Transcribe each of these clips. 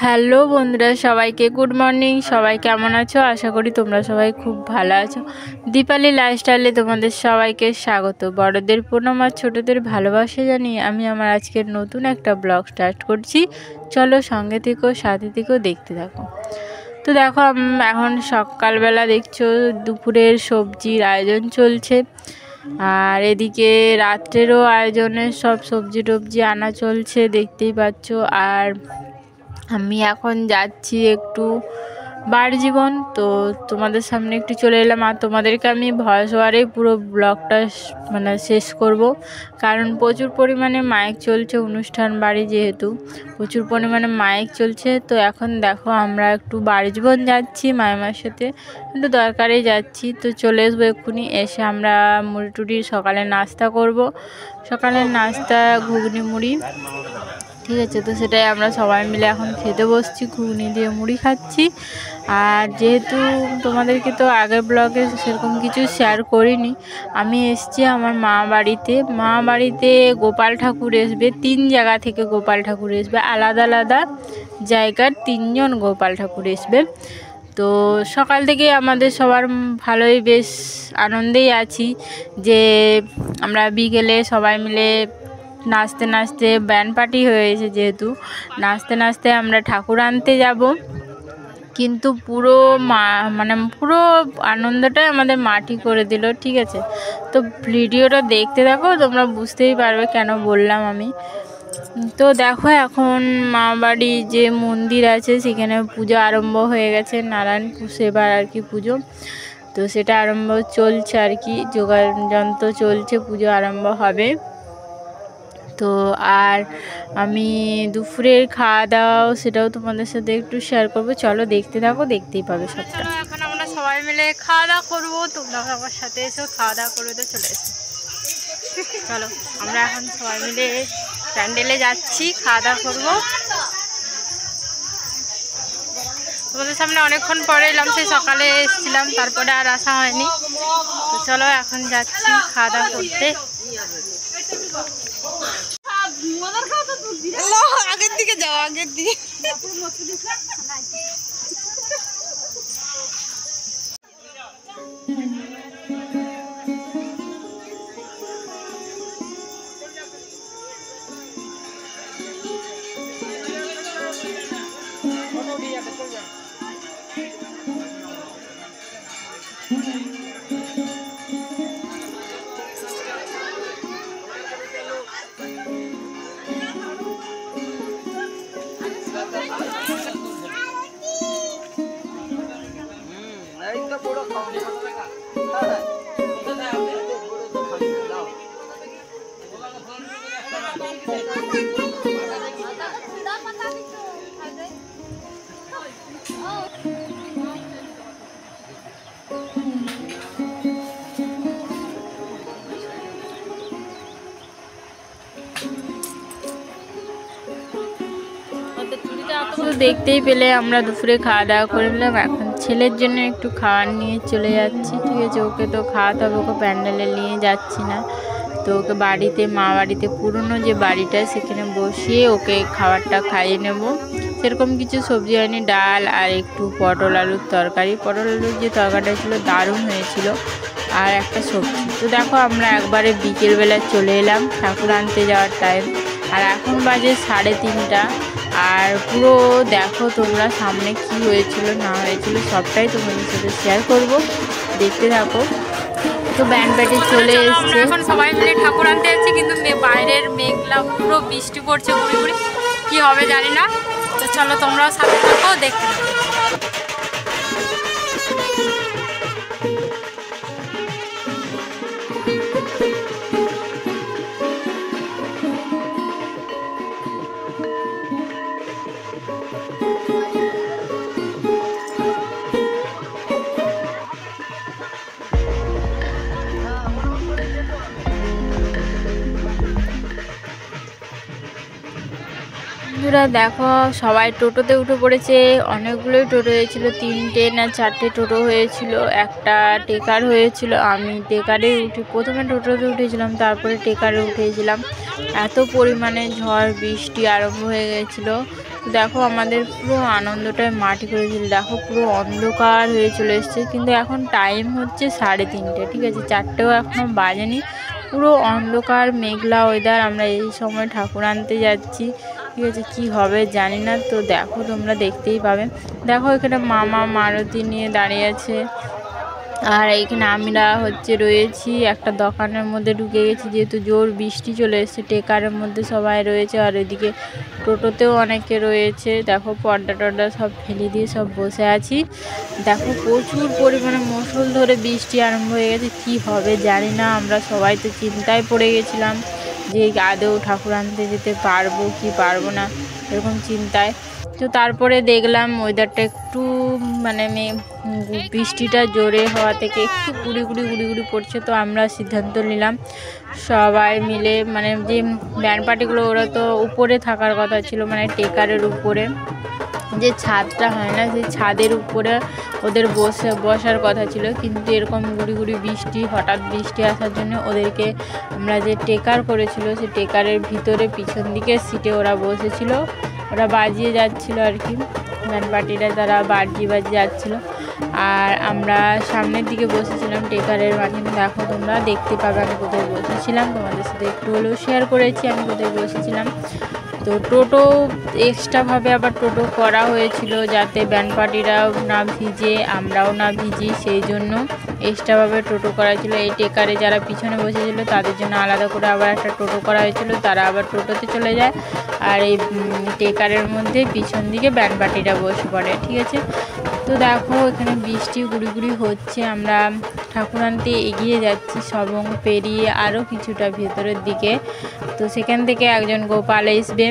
Hello বন্ধুরা, সবাইকে good morning. সবাই কেমন আছো? আশা করি তোমরা সবাই খুব ভালো আছো। দীপালি লাইফস্টাইলে তোমাদের সবাইকে স্বাগত। বড়দের প্রণাম আর ছোটদের ভালোবাসা জানিয়ে আমি আমার আজকের নতুন একটা ব্লগ স্টার্ট করছি। চলো সঙ্গে থেকো, সাথে থেকো, দেখতে থাকো। তো দেখো এখন সকালবেলা দেখছো দুপুরের সবজির আয়োজন চলছে, আর এদিকে রাত্রেরও আয়োজনের সব সবজি টবজি আনা চলছে, দেখতেই পাচ্ছ। আর আমি এখন যাচ্ছি একটু বাড়ি জীবন, তো তোমাদের সামনে একটু চলে এলাম। আর তোমাদেরকে আমি ভয়েস ওভারেই পুরো ব্লগটা শেষ করব, কারণ প্রচুর পরিমাণে মাইক চলছে, অনুষ্ঠান বাড়ি যেহেতু প্রচুর পরিমাণে মাইক চলছে। তো এখন দেখো আমরা একটু বাড়ি জীবন যাচ্ছি, মায়ের সাথে একটু দরকারে যাচ্ছি। তো চলে আসবো এক্ষুনি, এসে আমরা মুড়ি টুড়ি সকালে নাস্তা করব। সকালের নাস্তা ঘুগনি মুড়ি, ঠিক আছে। তো সেটাই আমরা সবাই মিলে এখন খেতে বসছি, ঘুগনি দিয়ে মুড়ি খাচ্ছি। আর যেহেতু তোমাদেরকে তো আগের ব্লগে সেরকম কিছু শেয়ার করিনি, আমি এসছি আমার মা বাড়িতে গোপাল ঠাকুর আসবে, 3 জায়গা থেকে গোপাল ঠাকুর আসবে, আলাদা আলাদা জায়গার 3জন গোপাল ঠাকুর আসবে। তো সকাল থেকে আমাদের সবার ভালোই বেশ আনন্দেই আছি যে আমরা বিকেলে সবাই মিলে নাচতে নাচতে, ব্যান্ড পার্টি হয়েছে যেহেতু, নাচতে নাচতে আমরা ঠাকুর আনতে যাব। কিন্তু পুরো পুরো আনন্দটাই আমাদের মাটি করে দিল, ঠিক আছে। তো ভিডিওটা দেখতে থাকো, তোমরা বুঝতেই পারবে কেন বললাম আমি। তো দেখো এখন মা বাড়ি যে মন্দির আছে সেখানে পুজো আরম্ভ হয়ে গেছে, নারায়ণ সেবার আর কি পুজো। তো সেটা আরম্ভ চলছে আর কি, যোগাযন্ত্র চলছে, পুজো আরম্ভ হবে। তো আর আমি দুপুরের খাওয়া দাওয়া সেটাও তোমাদের সাথে একটু শেয়ার করবো, চলো দেখতে থাকো, দেখতেই পাবে সবটা। এখন আমরা সবাই মিলে খাওয়া দাওয়া করবো, তোমরা আমার সাথে এসো, খাওয়া দাওয়া করবে তো চলে এসো। চলো আমরা এখন সবাই মিলে প্যান্ডেলে যাচ্ছি, খাওয়া দাওয়া করবো। তোমাদের সামনে অনেকক্ষণ পরে এলাম, সেই সকালে এসেছিলাম, তারপরে আর আসা হয়নি। তো চলো এখন যাচ্ছি খাওয়া দাওয়া করতে। আগের দিকে যাও, আগের দিকে। তো দেখতেই পেলে আমরা দুপুরে খাওয়া দাওয়া করে নিলাম। এখন ছেলের জন্য একটু খাবার নিয়ে চলে যাচ্ছি, ঠিক আছে। ওকে তো খাওয়াতে হবে, ওকে প্যান্ডেলে নিয়ে যাচ্ছি না, তো ওকে বাড়িতে, মা বাড়িতে পুরনো যে বাড়িটা সেখানে বসিয়ে ওকে খাবারটা খাইয়ে নেব। সেরকম কিছু সবজি হয়নি, ডাল আর একটু পটল আলুর তরকারি। পটল আলুর যে তরকারিটা ছিল দারুণ হয়েছিল, আর একটা সবজি। তো দেখো আমরা একবারে বিকেলবেলা চলে এলাম, ঠাকুর আনতে যাওয়ার টাইম। আর এখন বাজে 3:30, আর পুরো দেখো তোমরা সামনে কি হয়েছিল না হয়েছিল সবটাই তোমাদের সাথে শেয়ার করব, দেখতে থাকো। তো ব্যান্ড পার্টি চলে এসেছে, এখন সবাই মিলে ঠাকুর আনতে যাচ্ছি, কিন্তু বাইরের মেঘলা, পুরো বৃষ্টি পড়ছে, গুড়ি গুড়ি, কী হবে জানি না। তো চলো তোমরাও সাথে থাকো, দেখতে থাকো। বন্ধুরা দেখো সবাই টোটোতে উঠে পড়েছে, অনেকগুলোই টোটো হয়েছিল, 3টে না 4টে টোটো হয়েছিল, একটা টেকার হয়েছিল। আমি টেকারে প্রথমে টোটোতে উঠেছিলাম, তারপরে টেকারে উঠেছিলাম। এত পরিমাণে ঝড় বৃষ্টি আরম্ভ হয়ে গেছিলো, দেখো আমাদের পুরো আনন্দটায় মাটি করে দিল। দেখো পুরো অন্ধকার হয়ে চলে এসছে, কিন্তু এখন টাইম হচ্ছে 3:30, ঠিক আছে, 4টেও এখনও বাজেনি। পুরো অন্ধকার মেঘলা ওয়েদার। আমরা এই সময় ঠাকুর আনতে যাচ্ছি, ঠিক আছে, কি হবে জানি না। তো দেখো তোমরা দেখতেই পাবে। দেখো এখানে মামা মারুতি নিয়ে দাঁড়িয়ে আছে, আর এইখানে আমরা রয়েছি একটা দোকানের মধ্যে ঢুকে গেছি, যেহেতু জোর বৃষ্টি চলে এসেছে। টেকারের মধ্যে সবাই রয়েছে, আর এদিকে টোটোতেও অনেকে রয়েছে। দেখো পর্দা টর্দা সব ফেলে দিয়ে সব বসে আছি। দেখো প্রচুর পরিমাণে মুষলধারে বৃষ্টি আরম্ভ হয়ে গেছে, কি হবে জানি না। আমরা সবাই তো চিন্তায় পড়ে গেছিলাম যে আদৌ ঠাকুর আনতে যেতে পারবো কি পারবো না, এরকম চিন্তায়। তো তারপরে দেখলাম ওয়েদারটা একটু মানে বৃষ্টিটা জোরে হওয়া থেকে একটু গুড়ি গুড়ি পড়ছে। তো আমরা সিদ্ধান্ত নিলাম সবাই মিলে, মানে যে ব্যান্ড পার্টিগুলো ওরা তো উপরে থাকার কথা ছিল, মানে টেকারের উপরে যে ছাদটা হয় না, সেই ছাদের উপরে ওদের বসার কথা ছিল। কিন্তু এরকম গুড়ি বৃষ্টি, হঠাৎ বৃষ্টি আসার জন্য ওদেরকে আমরা যে টেকার করেছিল সেই টেকারের ভিতরে পিছন দিকে সিটে ওরা বসেছিল। ওরা বাজিয়ে যাচ্ছিলো আর কি, ব্যান্ড পার্টিরা তারা বাজিয়ে যাচ্ছিলো, আর আমরা সামনের দিকে বসেছিলাম টেকারের মাঝখানে। দেখো তোমরা দেখতে পাবে আমি কোথায় বসেছিলাম, তোমাদের সাথে একটু হলেও শেয়ার করেছি আমি কোথায় বসেছিলাম। তো টোটো এক্সট্রাভাবে আবার টোটো করা হয়েছিল, যাতে ব্যান্ড পার্টিরাও না ভিজে আমরাও না ভিজি, সেই জন্য এক্সট্রাভাবে টোটো করা ছিল। এই টেকারে যারা পিছনে বসেছিল তাদের জন্য আলাদা করে আবার একটা টোটো করা হয়েছিল, তারা আবার টোটোতে চলে যায়, আর এই টেকারের মধ্যে পিছন দিকে ব্যান্ড পার্টিরা বসে পড়ে, ঠিক আছে। তো দেখো এখানে বৃষ্টি গুড়ি হচ্ছে, আমরা ঠাকুর আনতে এগিয়ে যাচ্ছি সবং পেরিয়ে আরও কিছুটা ভেতরের দিকে। তো সেখান থেকে একজন গোপাল আসবে,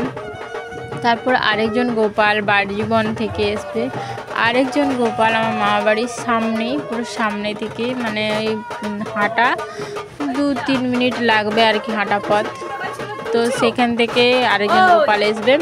তারপর আরেকজন গোপাল বাড়িবন থেকে আসবে, আরেকজন গোপাল আমার মামা বাড়ির সামনেই, পুরো সামনে থেকে, মানে ওই হাঁটা 2-3 মিনিট লাগবে আর কি, হাঁটা পথ। তো সেখান থেকে আরেকজন গোপাল আসবে।